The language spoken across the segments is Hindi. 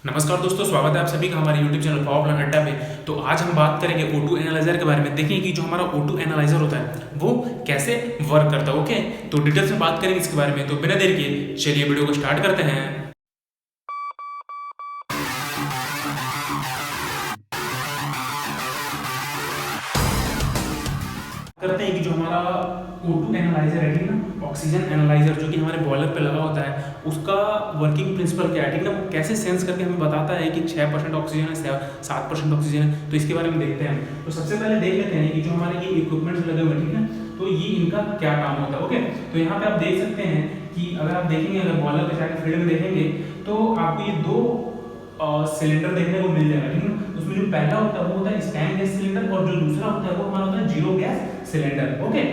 नमस्कार दोस्तों, स्वागत है आप सभी का हमारे YouTube चैनल पावर प्लान अड्डा पे। तो आज हम बात करेंगे O2 एनालाइजर के बारे में। देखेंगे कि जो हमारा O2 एनालाइजर होता है वो कैसे वर्क करता है। ओके, तो डिटेल्स में बात करेंगे इसके बारे में। तो बिना देर के चलिए वीडियो को स्टार्ट करते हैं। करते हैं कि जो हमारा O2 एनालाइजर है, ठीक है ना, ऑक्सीजन एनालाइजर जो कि हमारे बॉयलर पे लगा होता है, उसका वर्किंग प्रिंसिपल क्या है, ठीक है ना, वो कैसे सेंस करके हमें बताता है कि 6% ऑक्सीजन है, 7% ऑक्सीजन है। तो इसके बारे में देखते हैं। तो सबसे पहले देख लेते हैं कि जो हमारे ये इक्विपमेंट्स लगे हुए हैं, ठीक है, तो ये इनका क्या काम होता है। ओके, तो यहाँ पे आप देख सकते हैं कि अगर आप देखेंगे, अगर बॉयलर पे जाकर फील्ड में देखेंगे तो आपको ये दो सिलेंडर देखने को मिल जाएगा, ठीक है। उसमें जो पहला होता है वो होता है स्पैन गैस सिलेंडर, और जो दूसरा होता है वो हमारा होता है जीरो गैस सिलेंडर। ओके,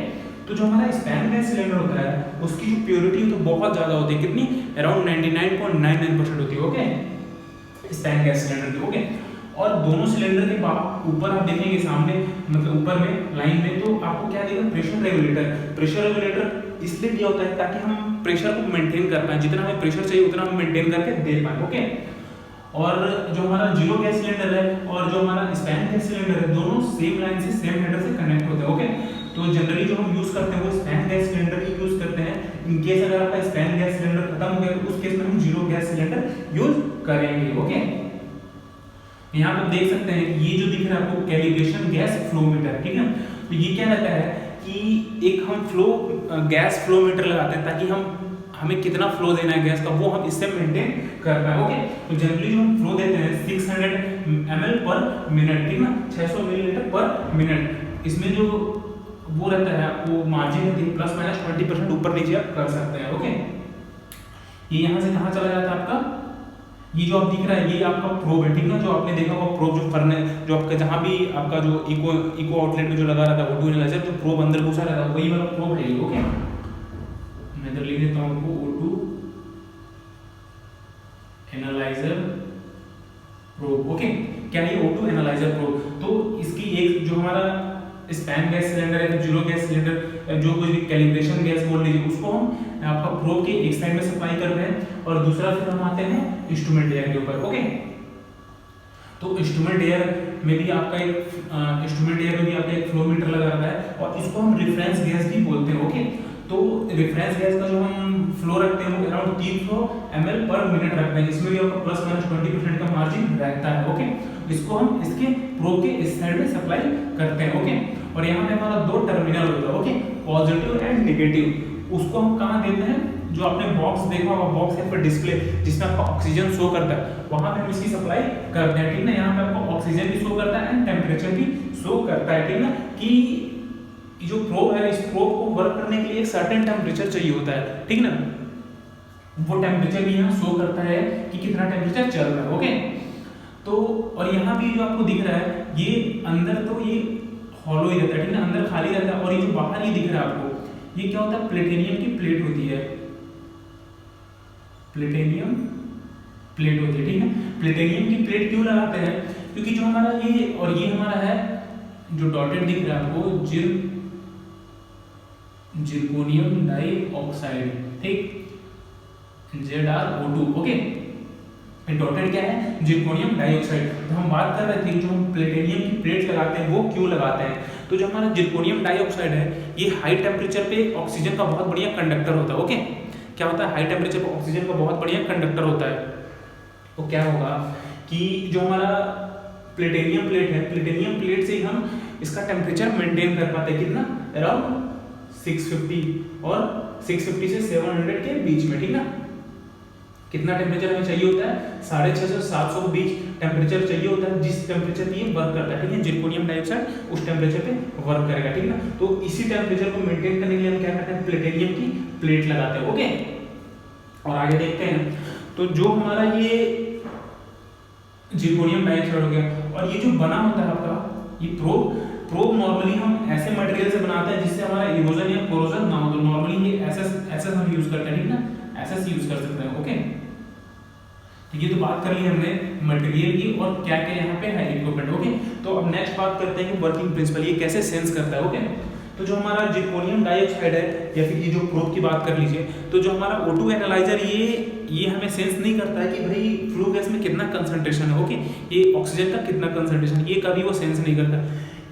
तो जो हमारा स्पैन गैस सिलेंडर होता है उसकी जो प्योरिटी तो बहुत ज़्यादा होती है, कितनी, अराउंड 99.99% होती है। ओके, स्पैन गैस सिलेंडर की। ओके, और दोनों सिलेंडर के बाद ऊपर आप देखेंगे सामने, मतलब ऊपर में लाइन में, तो आपको क्या देगा, प्रेशर रेगुलेटर। प्रेशर रेगुलेटर इसलिए दिया होता है ताकि हम प्रेशर को मेंटेन कर पाए, जितना हमें प्रेशर चाहिए उतना हम मेंटेन करके दे पाए। ओके, और जो हमारा जीरो गैस सिलेंडर है और जो हमारा स्पैन गैस सिलेंडर है, दोनों सेम लाइन से, सेम हेडर से कनेक्ट होते हैं। ओके, तो जनरली जो हम यूज करते हैं वो स्पैन गैस सिलेंडर ही यूज करते हैं। इन केस अगर आपका स्पैन गैस सिलेंडर खत्म हो गया तो उस केस में हम जीरो गैस सिलेंडर यूज करेंगे। ओके, यहाँ पर देख सकते हैं ये जो दिख रहा है आपको कैलिब्रेशन गैस फ्लोमीटर, ठीक है। तो ये क्या रहता है कि एक हम गैस फ्लोमीटर लगाते हैं ताकि हमें कितना फ्लो देना है गैस का वो हम इससे मेंटेन कर पाए। ओके, तो जनरली जो हम फ्लो देते हैं 600 ml पर मिनट, ठीक ना, 600 मिलीलीटर पर मिनट। इसमें जो वो रहता है वो मार्जिन रहती है प्लस माइनस 20% ऊपर नीचे आप कर सकते हैं। ओके, ये यहाँ से कहाँ चला जाता है आपका, ये जो आप दिख रहा है ये आपका प्रोब है, ठीक ना, जो आपने देखा होगा प्रोब, जो फर्ने, जो आपका जहाँ भी आपका जो इको आउटलेट में जो लगा रहता है O2 एनालाइजर, जो प्रोब अंदर घुसा रहता है वही वाला प्रोब है ये। ओके, मैं इधर लिख देता हूँ आपको O2 एनालाइजर प्रोब। ओके, क्या ये O2 एनालाइजर प्रोब, तो इसकी एक जो हमारा स्पैन गैस सिलेंडर है, जीरो गैस सिलेंडर, जो कुछ भी कैलिब्रेशन गैस बोल लीजिए, उसको हम आपका प्रोब के एक साइड में सप्लाई कर रहे हैं और दूसरा फिर हम आते हैं इंस्ट्रूमेंट एयर के ऊपर। ओके, तो इंस्ट्रूमेंट एयर में भी आपका एक फ्लोमीटर लगा रहता है और इसको हम रेफरेंस गैस भी बोलते हैं। ओके, तो रेफरेंस गैस का जो हम फ्लो रखते हैं वो अराउंड 300 ml पर मिनट रखते हैं। इसमें भी आपका प्लस माइनस 20% का मार्जिन रहता है। ओके, इसको हम इसके प्रोब के इस साइड में सप्लाई करते हैं। ओके, और यहाँ पे हमारा दो टर्मिनल होता है। Okay, positive and negative. उसको हम कहाँ देते हैं, जो आपने बॉक्स देखा होगा, बॉक्स है पर डिस्प्ले जिसमें आपका ऑक्सीजन शो करता है, वहां पे हम इसकी सप्लाई करते हैं, ठीक ना। यहाँ पे आपको ऑक्सीजन भी शो करता है एंड टेम्परेचर भी शो करता है, ठीक ना, कि जो प्रोब है, इस प्रोब को वर्क करने के लिए एक सर्टेन टेम्परेचर चाहिए होता है, ठीक ना। वो टेम्परेचर भी यहाँ शो करता है कि कितना टेम्परेचर चल रहा है। ओके, तो और यहाँ भी जो आपको दिख रहा है ये अंदर, तो ये हॉलो ही रहता है, ठीक ना, अंदर खाली रहता है। और ये जो बाहर ये दिख रहा है आपको, ये क्या होता है, प्लेटिनियम की प्लेट होती है, प्लेटिनियम प्लेट होती है, ठीक है। प्लेटिनियम की प्लेट क्यों लगाते हैं, क्योंकि जो हमारा ये और ये हमारा है जो डॉटेड दिख रहा है आपको, जिरकोनियम डाइऑक्साइड, ठीक, ZrO2। ओके, डॉटेड क्या है, जिरकोनियम डाइऑक्साइड। तो हम बात कर रहे थे कि जो हम प्लेटिनियम की प्लेट लगाते हैं वो क्यों लगाते हैं। तो जो हमारा जिरकोनियम डाइऑक्साइड है ये हाई टेम्परेचर पे ऑक्सीजन का बहुत बढ़िया कंडक्टर होता है। ओके, क्या होता है, हाई टेम्परेचर पे ऑक्सीजन का बहुत बढ़िया कंडक्टर होता है। तो क्या होगा कि जो हमारा प्लेटिनियम प्लेट है, प्लेटिनियम प्लेट से ही हम इसका टेम्परेचर मेंटेन कर पाते हैं, कितना, अराउंड 650 और 650 से 700 के बीच में, ठीक ना। कितना टेम्परेचर हमें चाहिए होता है, 650 से 700 के बीच टेम्परेचर चाहिए होता है, जिस टेम्परेचर पे ये वर्क करता है, ठीक है। जिरकोनियम डाइऑक्साइड उस टेम्परेचर पे वर्क करेगा, ठीक ना। तो इसी टेम्परेचर को मेंटेन करने के लिए हम क्या करते हैं, प्लेटिनियम की प्लेट लगाते हैं। ओके, और आगे देखते हैं। तो जो हमारा ये जिरकोनियम डाइऑक्साइड हो गया, और ये जो बना होता है आपका ये प्रोब नॉर्मली हम ऐसे मटेरियल से बनाते हैं जिससे हमारा इरोजन या कोरोजन ना हो। तो नॉर्मली ये एसएस हम यूज करते हैं, ठीक ना, एसएस यूज कर सकते हैं। ओके, तो ये तो बात कर ली हमने मटेरियल की और क्या क्या यहाँ पे है इक्विपमेंट। ओके, तो अब नेक्स्ट बात करते हैं कि वर्किंग प्रिंसिपल ये कैसे सेंस करता है। ओके, तो जो हमारा जिरकोनियम डाइऑक्साइड है या फिर ये जो प्रोब की बात कर लीजिए, तो जो हमारा O2 एनालाइजर ये ये हमें सेंस नहीं करता है कि भाई फ्लू गैस में कितना कंसंट्रेशन है, ओके, ये ऑक्सीजन का कितना कंसंट्रेशन, ये कभी वो सेंस नहीं करता।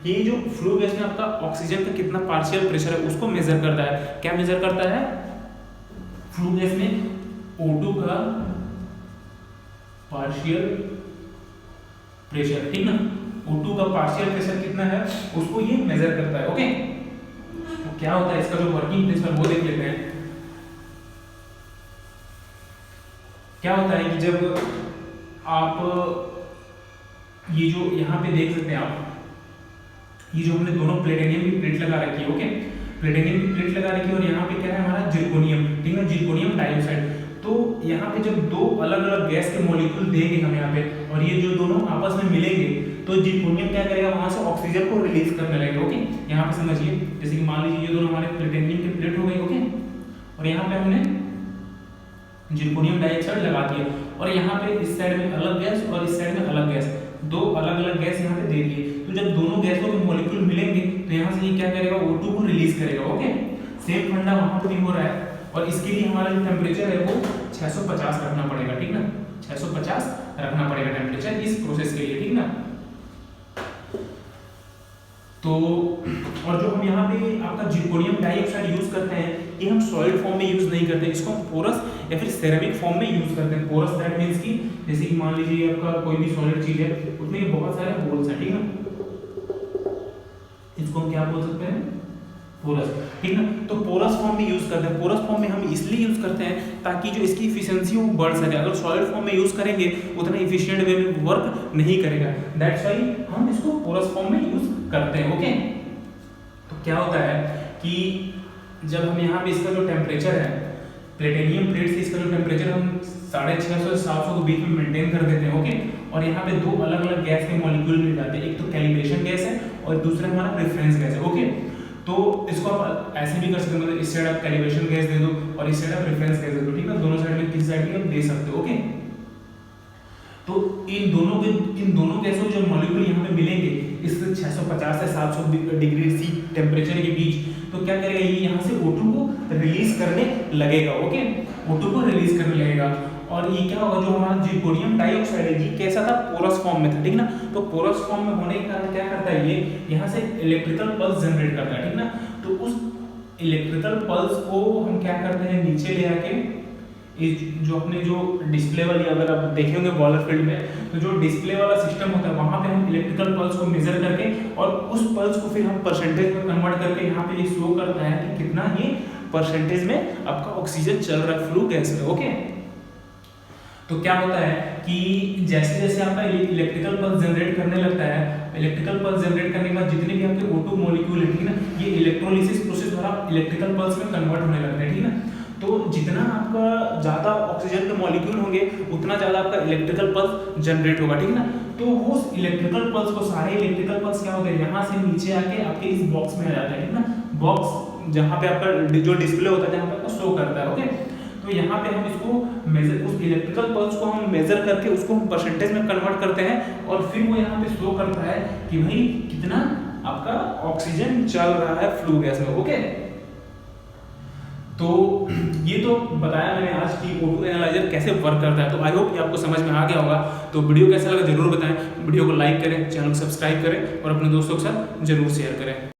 ये जो फ्लू गैस में आपका ऑक्सीजन का कितना पार्शियल प्रेशर है उसको मेजर करता है। क्या मेजर करता है? फ्लू गैस में O2 का पार्शियल प्रेशर, ठीक ना, O2 का पार्शियल प्रेशर कितना है उसको ये मेजर करता है, ओके। तो क्या होता है इसका जो वर्किंग प्रिंसिपल वो देख लेते हैं। क्या होता है कि जब आप ये जो यहाँ पे देख सकते हैं आप, ये जो हमने दोनों प्लेटिनियम की प्लेट लगा रखी है, ओके, प्लेटिनियम की प्लेट लगा रखी है और यहाँ पे क्या है हमारा जिरकोनियम, ठीक है, जिरकोनियम डाइऑक्साइड। तो यहाँ पे जब दो अलग अलग गैस के मॉलिक्यूल देंगे हम यहाँ पे और ये जो दोनों आपस में मिलेंगे तो जिरकोनियम क्या करेगा, वहां से ऑक्सीजन को रिलीज करने लगेगा, ओके। यहाँ पे समझिए, जैसे कि मान लीजिए ये दोनों हमारे प्लेटिनियम की प्लेट हो गई, ओके, और यहाँ पे हमने जिरकोनियम डाइऑक्साइड लगा दिया और यहाँ पे इस साइड में अलग गैस और इस साइड में अलग गैस, दो अलग अलग गैस यहाँ पे दे दिए। तो जब दोनों गैसों के मॉलिक्यूल मिलेंगे तो यहाँ से ये क्या करेगा, O2 को रिलीज करेगा, ओके। सेम फंडा वहां पे भी हो रहा है और इसके लिए हमारा जो टेम्परेचर है वो 650 रखना पड़ेगा, ठीक ना, 650 रखना पड़ेगा टेम्परेचर इस प्रोसेस के लिए, ठीक ना। तो और जो हम यहाँ पे आपका जिरकोनियम डाइऑक्साइड यूज करते हैं ये हम सॉलिड फॉर्म में यूज नहीं करते, इसको हम पोरस या फिर सेरेमिक फॉर्म में यूज करते हैं। पोरस दैट मींस कि जैसे कि मान लीजिए आपका कोई भी सॉलिड चीज है उसमें बहुत सारे होल्स हैं, ठीक है, इसको हम क्या बोल सकते हैं, पोरस, ठीक ना। तो पोरस फॉर्म में यूज करते हैं। पोरस फॉर्म में हम इसलिए यूज करते हैं ताकि जो इसकी इफिशिएंसी वो बढ़ सके। अगर सॉलिड फॉर्म में यूज करेंगे उतना इफिशिएंट वे में वर्क नहीं करेगा, दैट्स व्हाई हम इसको पोरस फॉर्म में यूज करते हैं, ओके। तो क्या होता है कि जब हम यहाँ पे इसका जो टेम्परेचर है प्लेटिनियम प्लेट से इसका जो टेम्परेचर हम 650 से 700 के बीच में मेंटेन कर देते हैं, ओके, और यहाँ पे दो अलग अलग गैस के मॉलिक्यूल मिल जाते हैं, एक तो कैलिब्रेशन गैस है और दूसरा हमारा रेफरेंस गैस है, ओके। तो इसको आप ऐसे भी कर सकते हो, मतलब इस साइड आप कैलिब्रेशन गैस दे दो और इस साइड आप रेफरेंस गैस दे दो, ठीक है, दोनों साइड में किसी साइड भी आप दे सकते हो, ओके। तो इन दोनों गैसों के जो मॉलिक्यूल यहाँ पे मिलेंगे इस 650 से 700 डिग्री सी टेम्परेचर के बीच, तो क्या करेगा ये यहाँ से O2 को रिलीज करने लगेगा, ओके, O2 को रिलीज करने लगेगा। और ये क्या होगा, जो हमारा जिरकोनियम डाइऑक्साइड है ये कैसा था, पोरस फॉर्म में था, ठीक ना। तो पोरस फॉर्म में होने के कारण क्या करता है ये यहाँ से इलेक्ट्रिकल पल्स जनरेट करता है, ठीक ना। तो उस इलेक्ट्रिकल पल्स को हम क्या करते हैं, नीचे ले आके इस जो अपने जो डिस्प्ले वाली, अगर आप देखे होंगे बॉलर फील्ड में, तो जो डिस्प्ले वाला सिस्टम होता है वहां पे हम इलेक्ट्रिकल पल्स को मेजर करके और उस पल्स को फिर हम परसेंटेज में कन्वर्ट करके यहाँ पे ये शो करता है कि कितना ये परसेंटेज में आपका ऑक्सीजन चल रहा है फ्लू गैस में, ओके। तो क्या होता है कि जैसे जैसे आपका इलेक्ट्रिकल पल्स जनरेट करने लगता है, इलेक्ट्रिकल पल्स जनरेट करने के बाद जितने भी आपके O2 मॉलिक्यूल है, ठीक है ना, ये इलेक्ट्रोलिसिस प्रोसेस द्वारा इलेक्ट्रिकल पल्स में कन्वर्ट होने लगते हैं, ठीक है ना। तो जितना आपका ज़्यादा ऑक्सीजन के मॉलिक्यूल होंगे उतना ज़्यादा आपका इलेक्ट्रिकल पल्स जनरेट होगा, ठीक है ना। तो वो इलेक्ट्रिकल पल्स को, सारे इलेक्ट्रिकल पल्स क्या होते हैं, यहाँ से नीचे आके आपके इस बॉक्स में आ जाता है, ठीक है ना। बॉक्स जहाँ पे आपका जो डिस्प्ले होता है, जहाँ पे आपका शो करता है, ओके। तो यहाँ पे हम इसको मेजर, उस इलेक्ट्रिकल पल्स को हम मेजर करके उसको हम परसेंटेज में कन्वर्ट करते हैं और फिर वो यहाँ पे शो करता है कि भाई कितना आपका ऑक्सीजन चल रहा है फ्लू गैस में, ओके। तो ये तो बताया मैंने आज की O2 एनालाइजर कैसे वर्क करता है। तो आई होप कि आपको समझ में आ गया होगा। तो वीडियो कैसा लगा जरूर बताएं, वीडियो को लाइक करें, चैनल को सब्सक्राइब करें और अपने दोस्तों के साथ जरूर शेयर करें।